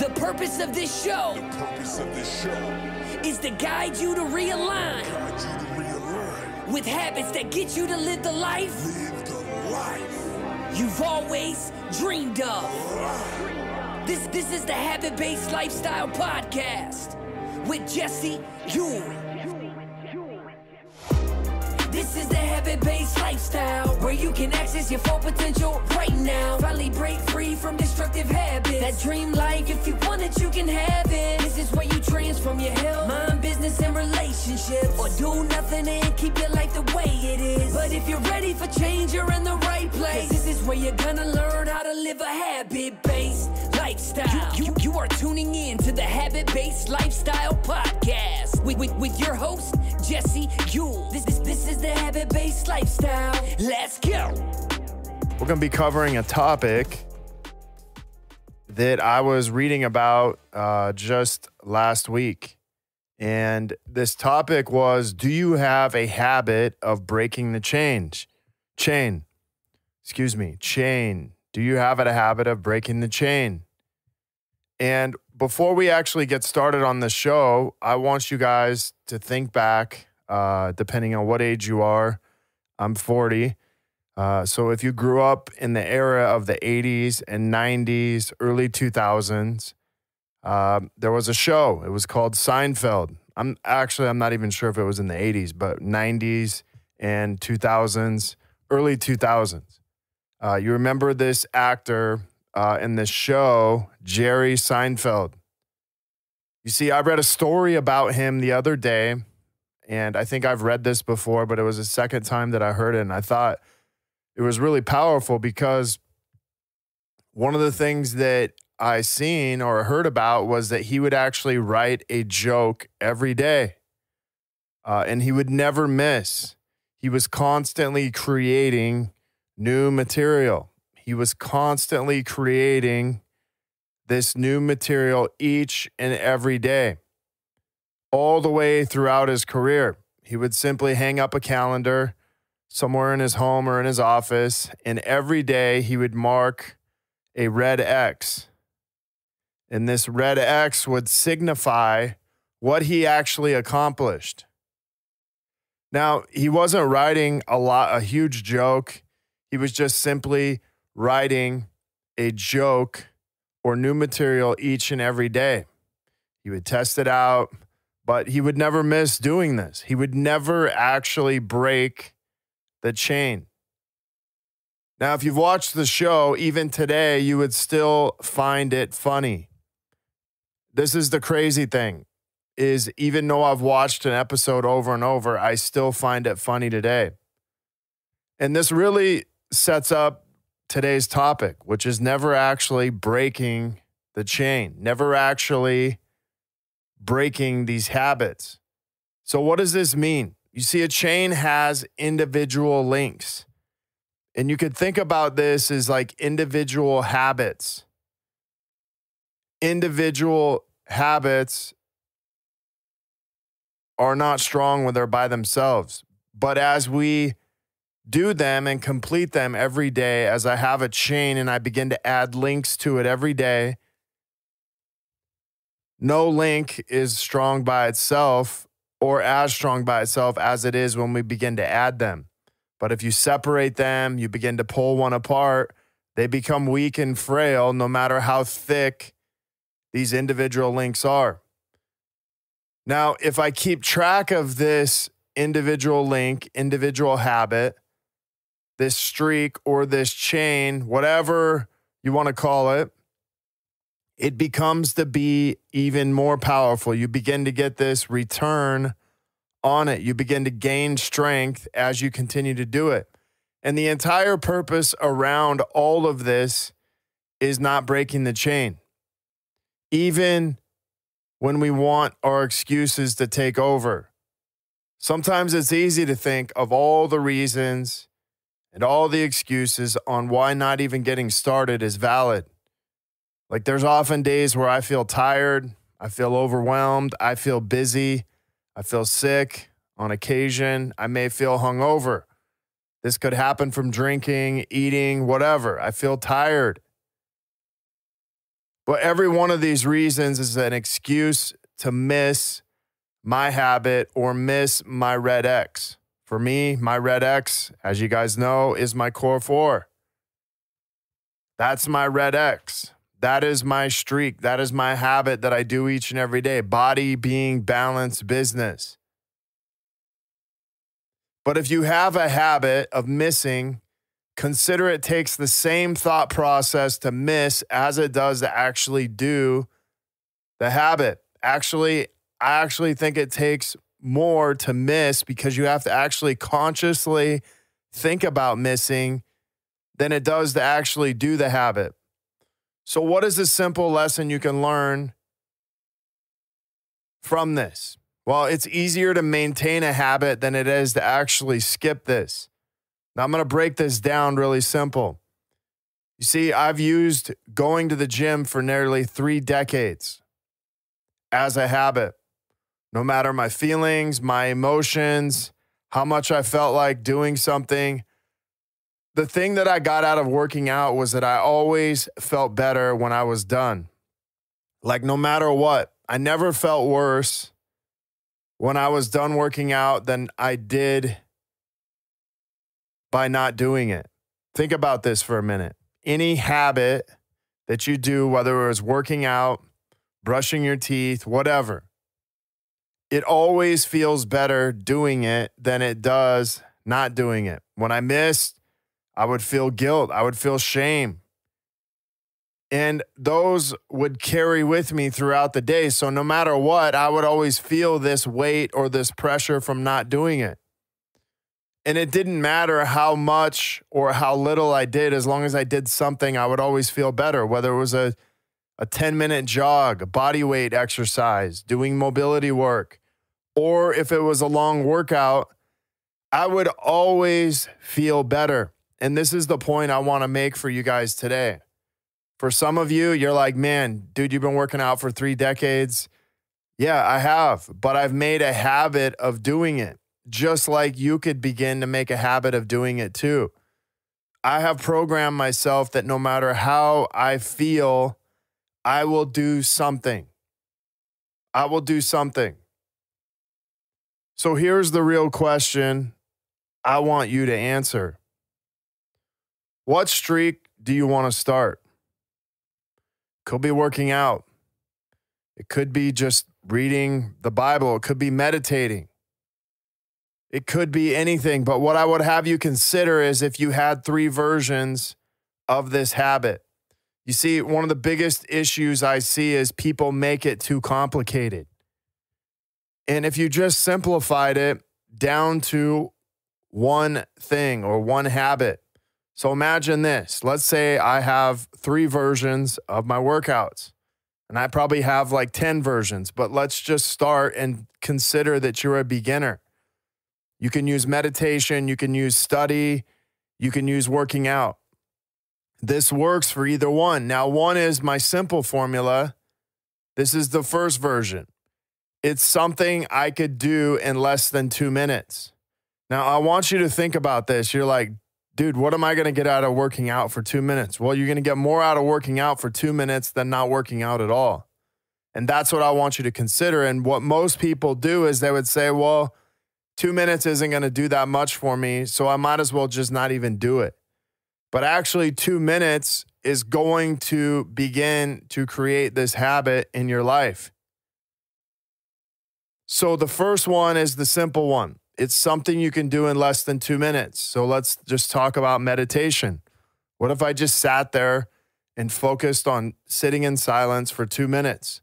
The purpose of this show is to guide you to realign with habits that get you to live the life you've always dreamed of. This is the Habit-Based Lifestyle Podcast with Jesse Ewing. This is the Habit-Based Lifestyle, where you can access your full potential right now. Finally break free from destructive habits. That dream life, if you want it, you can have it. This is where you transform your health, mind, business, and relationships. Or do nothing and keep your life the way it is. But if you're ready for change, you're in the right place. This is where you're gonna learn how to live a habit-based lifestyle. You are tuning in to the Habit-Based Lifestyle Podcast with your host, Jesse Ewing. This is the Habit-Based Lifestyle. Let's go. We're going to be covering a topic that I was reading about just last week. And this topic was, do you have a habit of breaking the chain? Do you have a habit of breaking the chain? And before we actually get started on the show, I want you guys to think back, depending on what age you are. I'm 40. So if you grew up in the era of the 80s and 90s, early 2000s, there was a show. It was called Seinfeld. I'm not even sure if it was in the 80s, but 90s and 2000s, early 2000s. You remember this actor in this show, Jerry Seinfeld. You see, I read a story about him the other day, and I think I've read this before, but it was the second time that I heard it, and I thought it was really powerful because one of the things that I seen or heard about was that he would actually write a joke every day, and he would never miss. He was constantly creating new material. He was constantly creating this new material each and every day, all the way throughout his career. He would simply hang up a calendar somewhere in his home or in his office, and every day he would mark a red X. And this red X would signify what he actually accomplished. Now, he wasn't writing a huge joke. He was just simply writing a joke or new material each and every day. He would test it out, but he would never miss doing this. He would never actually break the chain. Now, if you've watched the show, even today, you would still find it funny. This is the crazy thing, is even though I've watched an episode over and over, I still find it funny today. And this really sets up today's topic, which is never actually breaking the chain, never actually breaking these habits. So what does this mean? You see, a chain has individual links, and you could think about this as like individual habits. Individual habits are not strong when they're by themselves, but as we do them and complete them every day, as I have a chain and I begin to add links to it every day, no link is strong by itself or as strong by itself as it is when we begin to add them. But if you separate them, you begin to pull one apart, they become weak and frail no matter how thick these individual links are. Now, if I keep track of this individual link, individual habit, this streak or this chain, whatever you want to call it, it becomes to be even more powerful. You begin to get this return on it. You begin to gain strength as you continue to do it. And the entire purpose around all of this is not breaking the chain. Even when we want our excuses to take over. Sometimes it's easy to think of all the reasons and all the excuses on why not even getting started is valid. Like there's often days where I feel tired, I feel overwhelmed, I feel busy, I feel sick. On occasion, I may feel hungover. This could happen from drinking, eating, whatever. I feel tired. But every one of these reasons is an excuse to miss my habit or miss my red X. For me, my red X, as you guys know, is my core 4. That's my red X. That is my streak. That is my habit that I do each and every day. Body, being, balance, business. But if you have a habit of missing, consider it takes the same thought process to miss as it does to actually do the habit. I actually think it takes more to miss because you have to actually consciously think about missing than it does to actually do the habit. So what is a simple lesson you can learn from this? Well, it's easier to maintain a habit than it is to actually skip this. Now, I'm going to break this down really simple. You see, I've used going to the gym for nearly 3 decades as a habit. No matter my feelings, my emotions, how much I felt like doing something, the thing that I got out of working out was that I always felt better when I was done. Like no matter what, I never felt worse when I was done working out than I did by not doing it. Think about this for a minute. Any habit that you do, whether it was working out, brushing your teeth, whatever, it always feels better doing it than it does not doing it. When I missed, I would feel guilt. I would feel shame. And those would carry with me throughout the day. So no matter what, I would always feel this weight or this pressure from not doing it. And it didn't matter how much or how little I did. As long as I did something, I would always feel better, whether it was a 10-minute jog, a body weight exercise, doing mobility work, or if it was a long workout, I would always feel better. And this is the point I want to make for you guys today. For some of you, you're like, man, dude, you've been working out for 3 decades. Yeah, I have, but I've made a habit of doing it, just like you could begin to make a habit of doing it too. I have programmed myself that no matter how I feel, I will do something. I will do something. So here's the real question I want you to answer. What streak do you want to start? Could be working out. It could be just reading the Bible. It could be meditating. It could be anything. But what I would have you consider is if you had 3 versions of this habit. You see, one of the biggest issues I see is people make it too complicated. And if you just simplified it down to one thing or one habit. So imagine this. Let's say I have 3 versions of my workouts, and I probably have like 10 versions, but let's just start and consider that you're a beginner. You can use meditation, you can use study, you can use working out. This works for either one. Now, one is my simple formula. This is the first version. It's something I could do in less than 2 minutes. Now, I want you to think about this. You're like, dude, what am I going to get out of working out for 2 minutes? Well, you're going to get more out of working out for 2 minutes than not working out at all. And that's what I want you to consider. And what most people do is they would say, well, 2 minutes isn't going to do that much for me, so I might as well just not even do it. But actually, 2 minutes is going to begin to create this habit in your life. So the first one is the simple one. It's something you can do in less than 2 minutes. So let's just talk about meditation. What if I just sat there and focused on sitting in silence for 2 minutes?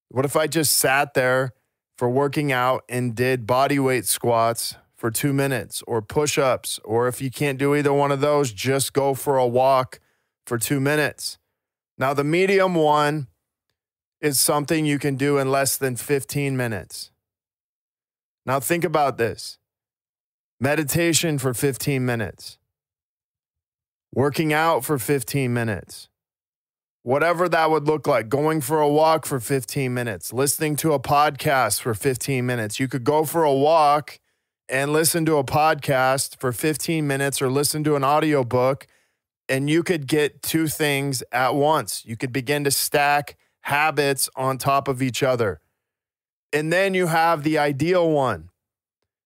What if I just sat there for working out and did body weight squats for 2 minutes, or push-ups, or if you can't do either one of those, just go for a walk for 2 minutes. Now, the medium one is something you can do in less than 15 minutes. Now think about this. Meditation for 15 minutes. Working out for 15 minutes. Whatever that would look like. Going for a walk for 15 minutes. Listening to a podcast for 15 minutes. You could go for a walk and listen to a podcast for 15 minutes or listen to an audiobook And you could get two things at once. You could begin to stack habits on top of each other. And then you have the ideal one.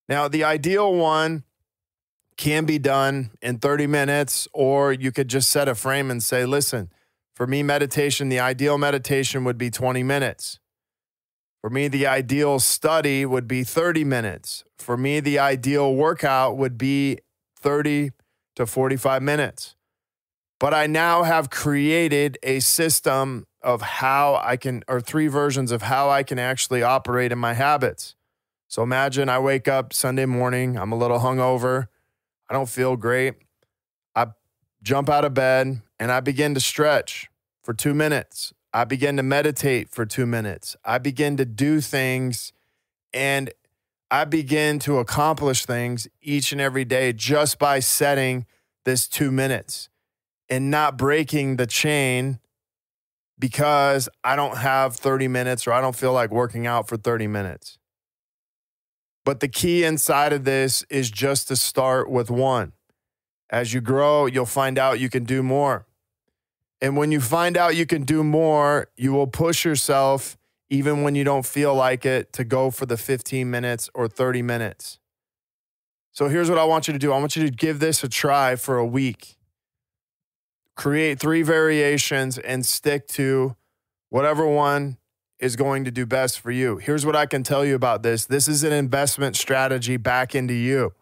Now, the ideal one can be done in 30 minutes, or you could just set a frame and say, listen, for me, meditation, the ideal meditation would be 20 minutes. For me, the ideal study would be 30 minutes. For me, the ideal workout would be 30 to 45 minutes. But I now have created a system of how I can, or three versions of how I can actually operate in my habits. So imagine I wake up Sunday morning, I'm a little hungover, I don't feel great. I jump out of bed and I begin to stretch for 2 minutes. I begin to meditate for 2 minutes. I begin to do things and I begin to accomplish things each and every day just by setting this 2 minutes and not breaking the chain because I don't have 30 minutes or I don't feel like working out for 30 minutes. But the key inside of this is just to start with one. As you grow, you'll find out you can do more. And when you find out you can do more, you will push yourself, even when you don't feel like it, to go for the 15 minutes or 30 minutes. So here's what I want you to do. I want you to give this a try for a week. Create 3 variations and stick to whatever one is going to do best for you. Here's what I can tell you about this. This is an investment strategy back into you.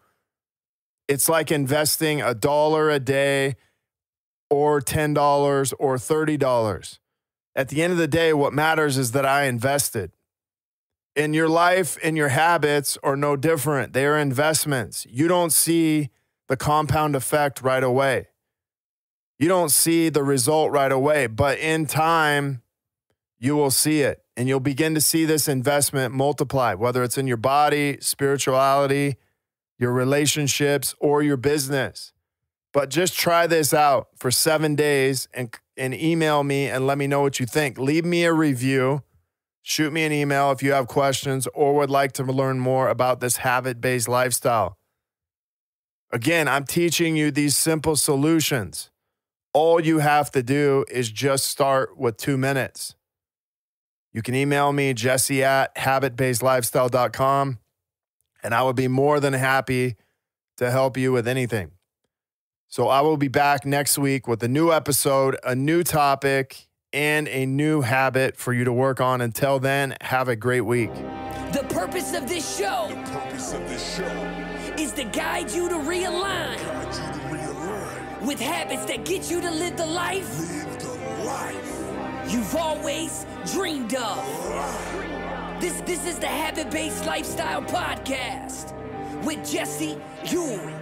It's like investing $1 a day or $10 or $30. At the end of the day, what matters is that I invested. In your life and your habits are no different. They are investments. You don't see the compound effect right away. You don't see the result right away, but in time, you will see it. And you'll begin to see this investment multiply, whether it's in your body, spirituality, your relationships, or your business. But just try this out for 7 days and email me and let me know what you think. Leave me a review. Shoot me an email if you have questions or would like to learn more about this habit-based lifestyle. Again, I'm teaching you these simple solutions. All you have to do is just start with 2 minutes. You can email me, jesse@habitbasedlifestyle.com, and I would be more than happy to help you with anything. So I will be back next week with a new episode, a new topic, and a new habit for you to work on. Until then, have a great week. The purpose of this show is to guide you to realign with habits that get you to live the life you've always dreamed of. This is the Habit-Based Lifestyle Podcast with Jesse Ewing.